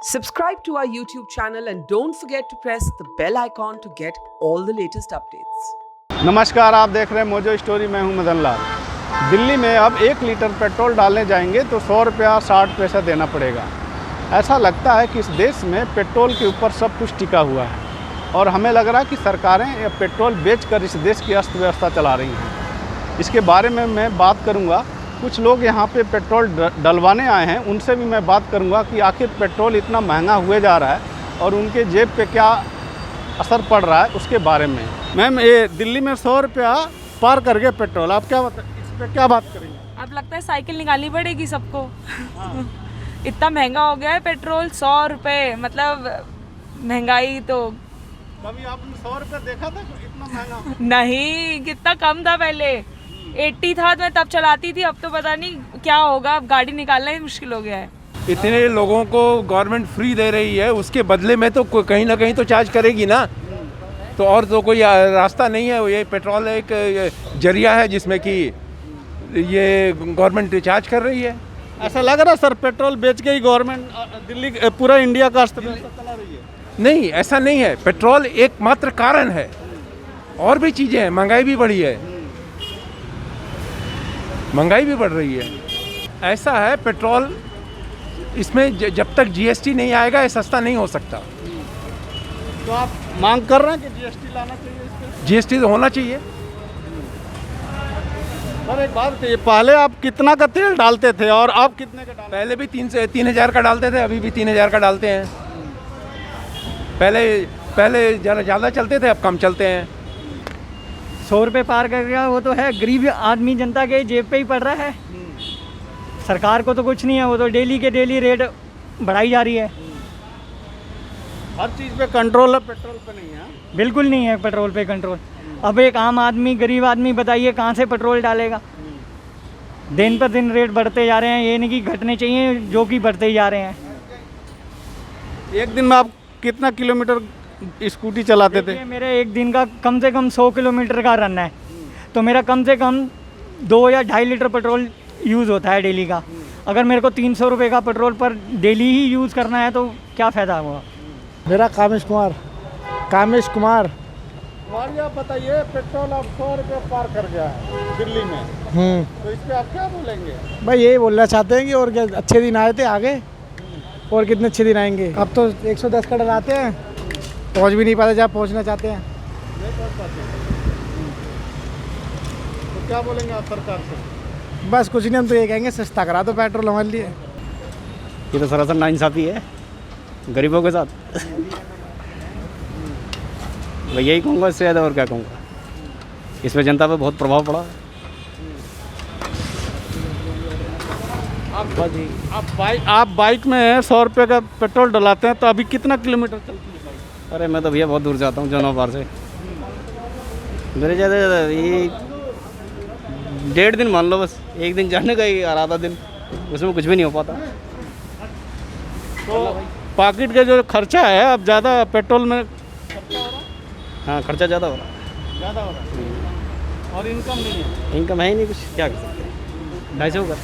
Subscribe to our YouTube channel and don't forget to press the bell icon to get all the latest updates. नमस्कार, आप देख रहे हैं mojo story. मैं हूं मदन लाल। दिल्ली में अब 1 लीटर पेट्रोल डालने जाएंगे तो 100 रुपया 60 पैसा देना पड़ेगा। ऐसा लगता है कि इस देश में पेट्रोल के ऊपर सब कुछ टिका हुआ है और हमें लग रहा है कि सरकारें ये पेट्रोल बेचकर इस देश की अर्थव्यवस्था चला रही हैं। इसके बारे में मैं बात करूंगा। कुछ लोग यहाँ पे पेट्रोल डलवाने आए हैं, उनसे भी मैं बात करूंगा कि आखिर पेट्रोल इतना महंगा हुए जा रहा है और उनके जेब पे क्या असर पड़ रहा है उसके बारे में। मैम, ये दिल्ली में 100 रुपया पार कर गए पेट्रोल, आप क्या इस पर क्या बात करेंगे? अब लगता है साइकिल निकालनी पड़ेगी सबको। इतना महंगा हो गया है पेट्रोल, 100 रुपये, मतलब महंगाई तो। कभी आपने 100 रुपया देखा था इतना महंगा? नहीं, कितना कम था पहले। 80 था मैं तब चलाती थी, अब तो पता नहीं क्या होगा। अब गाड़ी निकालना ही मुश्किल हो गया है। इतने लोगों को गवर्नमेंट फ्री दे रही है, उसके बदले में तो कहीं ना कहीं तो चार्ज करेगी ना। तो और तो कोई रास्ता नहीं है। ये पेट्रोल एक जरिया है जिसमें कि ये गवर्नमेंट चार्ज कर रही है। ऐसा लग रहा है सर, पेट्रोल बेच के ही गवर्नमेंट दिल्ली पूरा इंडिया का अर्थव्यवस्था चला रही है। नहीं, ऐसा नहीं है। पेट्रोल एकमात्र कारण है, और भी चीज़ें हैं। महंगाई भी बढ़ी है, महंगाई भी बढ़ रही है। ऐसा है, पेट्रोल इसमें जब तक जीएसटी नहीं आएगा ये सस्ता नहीं हो सकता। तो आप मांग कर रहे हैं कि जीएसटी लाना चाहिए इस पे? जीएसटी तो होना चाहिए। सर एक बात है, पहले आप कितना का तेल डालते थे और अब कितने का डालते? पहले भी 3,000 का डालते थे, अभी भी 3,000 का डालते हैं। पहले ज़्यादा चलते थे, अब कम चलते हैं। 100 रुपये पार कर गया, वो तो है गरीब आदमी जनता के जेब पे ही पड़ रहा है। सरकार को तो कुछ नहीं है, वो तो डेली के डेली रेट बढ़ाई जा रही है। हर चीज़ पे कंट्रोल है, पेट्रोल पे नहीं है। बिल्कुल नहीं है पेट्रोल पे कंट्रोल। अब एक आम आदमी, गरीब आदमी बताइए कहाँ से पेट्रोल डालेगा? दिन पर दिन रेट बढ़ते जा रहे हैं, ये नहीं कि घटने चाहिए, जो कि बढ़ते ही जा रहे हैं। एक दिन में आप कितना किलोमीटर स्कूटी चलाते थे? देखिए, मेरे एक दिन का कम से कम 100 किलोमीटर का रन है, तो मेरा कम से कम 2 या 2.5 लीटर पेट्रोल यूज़ होता है डेली का। अगर मेरे को 300 रुपये का पेट्रोल पर डेली ही यूज़ करना है तो क्या फ़ायदा हुआ? मेरा कामेश कुमार हमारी आप बताइए, पेट्रोल अब 100 रुपये पार कर गया है दिल्ली में, तो इस पर आप क्या बोलेंगे? भाई यही बोलना चाहते हैं कि और क्या अच्छे दिन आए थे आगे, और कितने अच्छे दिन आएंगे। अब तो 110 का डलाते हैं, पहुंच भी नहीं पाते जहाँ पहुंचना चाहते हैं। नहीं पहुँच पाते। तो क्या बोलेंगे आप सरकार से? बस कुछ नहीं, हम तो ये कहेंगे सस्ता करा दो पेट्रोल हमारे लिए। ये तो सरासर नाइंसाफ़ी है गरीबों के साथ। मैं यही कहूँगा, इससे ज़्यादा और क्या कहूँगा। इस पर जनता पे बहुत प्रभाव पड़ा है। आप बाइक में 100 रुपये का पेट्रोल डलाते हैं, तो अभी कितना किलोमीटर चलती है बाइक? अरे मैं तो भैया बहुत दूर जाता हूँ, जनों पार से। मेरे ज़्यादा ये 1.5 दिन मान लो, बस एक दिन जाने का ही, आधा दिन, उसमें कुछ भी नहीं हो पाता। तो पॉकेट का जो खर्चा है अब ज़्यादा पेट्रोल में हाँ, खर्चा ज़्यादा हो रहा है। ज़्यादा हो रहा है और इनकम नहीं है। इनकम है ही नहीं, कुछ क्या कर सकते हैं। 250 होगा,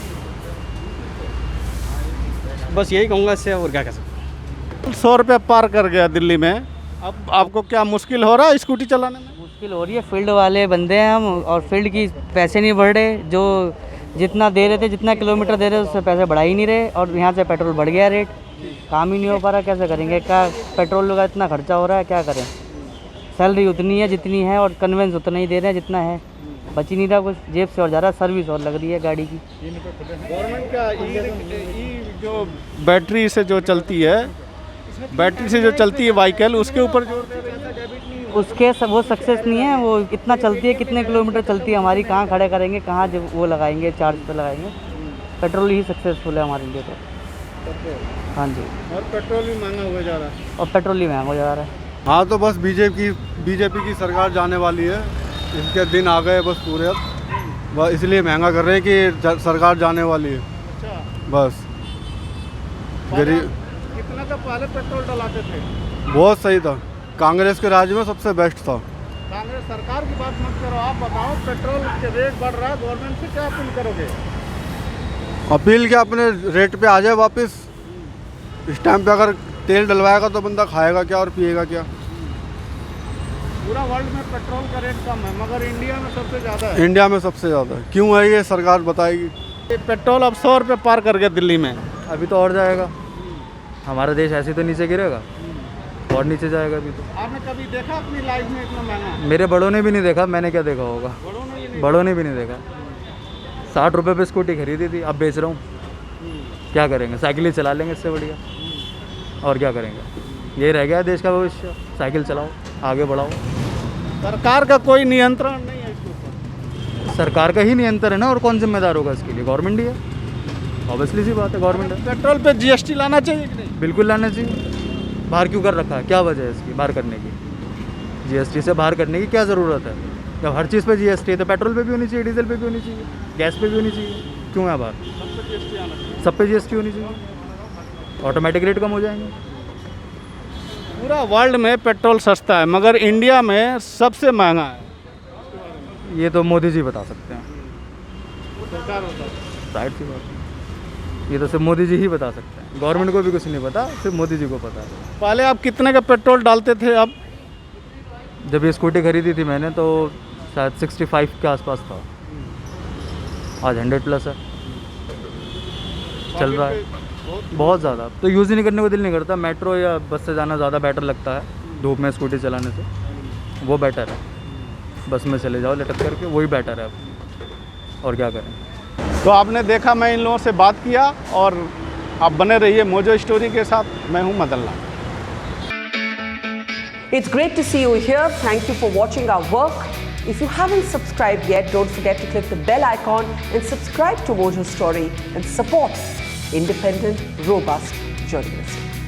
बस यही कहूँगा, इससे और क्या कर सकते हैं। 100 रुपये पार कर गया दिल्ली में। अब आपको क्या मुश्किल हो रहा है स्कूटी चलाने में? मुश्किल हो रही है। फील्ड वाले बंदे हैं हम, और फील्ड की पैसे नहीं बढ़ रहे। जो जितना दे रहे थे, जितना किलोमीटर दे रहे थे, उससे पैसे बढ़ा ही नहीं रहे, और यहाँ से पेट्रोल बढ़ गया रेट। काम ही नहीं हो पा रहा, कैसे करेंगे? क्या पेट्रोल का इतना खर्चा हो रहा है, क्या करें? सैलरी उतनी है जितनी है, और कन्वेंस उतना ही दे रहे हैं जितना है, बच ही नहीं रहा कुछ जेब से, और ज़्यादा सर्विस और लग रही है गाड़ी की। गवर्नमेंट का जो बैटरी से जो चलती है, व्हीकल, उसके ऊपर जोर दे रही है। उसके वो सक्सेस नहीं है। वो कितना चलती है, कितने किलोमीटर चलती है, हमारी कहाँ खड़े करेंगे, कहाँ जब वो लगाएंगे, चार्ज पे लगाएंगे। पेट्रोल ही सक्सेसफुल है हमारे लिए तो। हाँ जी। और पेट्रोल भी महंगा हो जा रहा है। और पेट्रोल ही महंगा हो जा रहा है। हाँ, तो बस बीजेपी की सरकार जाने वाली है, इसके दिन आ गए बस पूरे। अब बस इसलिए महंगा कर रहे हैं कि सरकार जाने वाली है। अच्छा, बस गरीब। कितना का पहले पेट्रोल डलाते थे? बहुत सही था, कांग्रेस के राज में सबसे बेस्ट था। कांग्रेस सरकार की बात मत करो, आप बताओ पेट्रोल के रेट बढ़ रहा है, गवर्नमेंट से क्या अपील करोगे? अपील क्या, अपने रेट पे आ जाए वापस। इस टाइम पे अगर तेल डलवाएगा तो बंदा खाएगा क्या और पिएगा क्या। पूरा वर्ल्ड में पेट्रोल का रेट कम है मगर इंडिया में सबसे ज़्यादा है। इंडिया में सबसे ज़्यादा है, क्यों है ये सरकार बताएगी। ये पेट्रोल अब 100 रुपये पार कर गया दिल्ली में। अभी तो और जाएगा, हमारा देश ऐसे तो नीचे गिरेगा और नीचे जाएगा अभी तो। आपने कभी देखा अपनी लाइफ में इतना महंगा? मेरे बड़ों ने भी नहीं देखा, मैंने क्या देखा होगा, बड़ों ने भी नहीं देखा। 60 रुपये पे स्कूटी खरीदी थी, अब बेच रहा हूँ, क्या करेंगे, साइकिल ही चला लेंगे इससे बढ़िया, और क्या करेंगे। ये रह गया देश का भविष्य, साइकिल चलाओ, आगे बढ़ाओ। सरकार का कोई नियंत्रण नहीं है इसके ऊपर। सरकार का ही नियंत्रण है ना, और कौन जिम्मेदार होगा इसके लिए, गवर्नमेंट ही है, ऑब्वियसली सी बात है, गवर्नमेंट है। पेट्रोल पे जीएसटी लाना चाहिए कि नहीं? बिल्कुल लाना चाहिए। बाहर क्यों कर रखा है, क्या वजह है इसकी बाहर करने की, जीएसटी से बाहर करने की क्या ज़रूरत है। जब हर चीज़ पे जीएसटी है तो पेट्रोल पे भी होनी चाहिए, डीजल पे भी होनी चाहिए, गैस पे भी होनी चाहिए, क्यों है बाहर, सब पे जीएसटी होनी चाहिए, ऑटोमेटिक रेट कम हो जाएंगे। पूरा वर्ल्ड में पेट्रोल सस्ता है मगर इंडिया में सबसे महंगा है। ये तो मोदी जी बता सकते हैं, सरकार होता है। राइट सी बात है, ये तो सिर्फ मोदी जी ही बता सकते हैं, गवर्नमेंट को भी कुछ नहीं पता, सिर्फ मोदी जी को पता है। पहले आप कितने का पेट्रोल डालते थे? अब जब ये स्कूटी खरीदी थी मैंने तो शायद 65 के आसपास था, आज 100+ है, चल रहा है बहुत ज़्यादा। तो यूज़ ही नहीं करने को दिल नहीं करता, मेट्रो या बस से जाना ज़्यादा बेटर लगता है धूप में स्कूटी चलाने से, वो बेटर है। बस में चले जाओ लटक करके, वही बेटर है अब, और क्या करें। तो आपने देखा, मैं इन लोगों से बात किया, और आप बने रहिए मोजो स्टोरी के साथ। मैं हूं Madan Lal. It's great to see you here. Thank you for watching our work. If you haven't subscribed yet, don't forget to click the bell icon and subscribe to Mojo Story and support independent, robust journalism.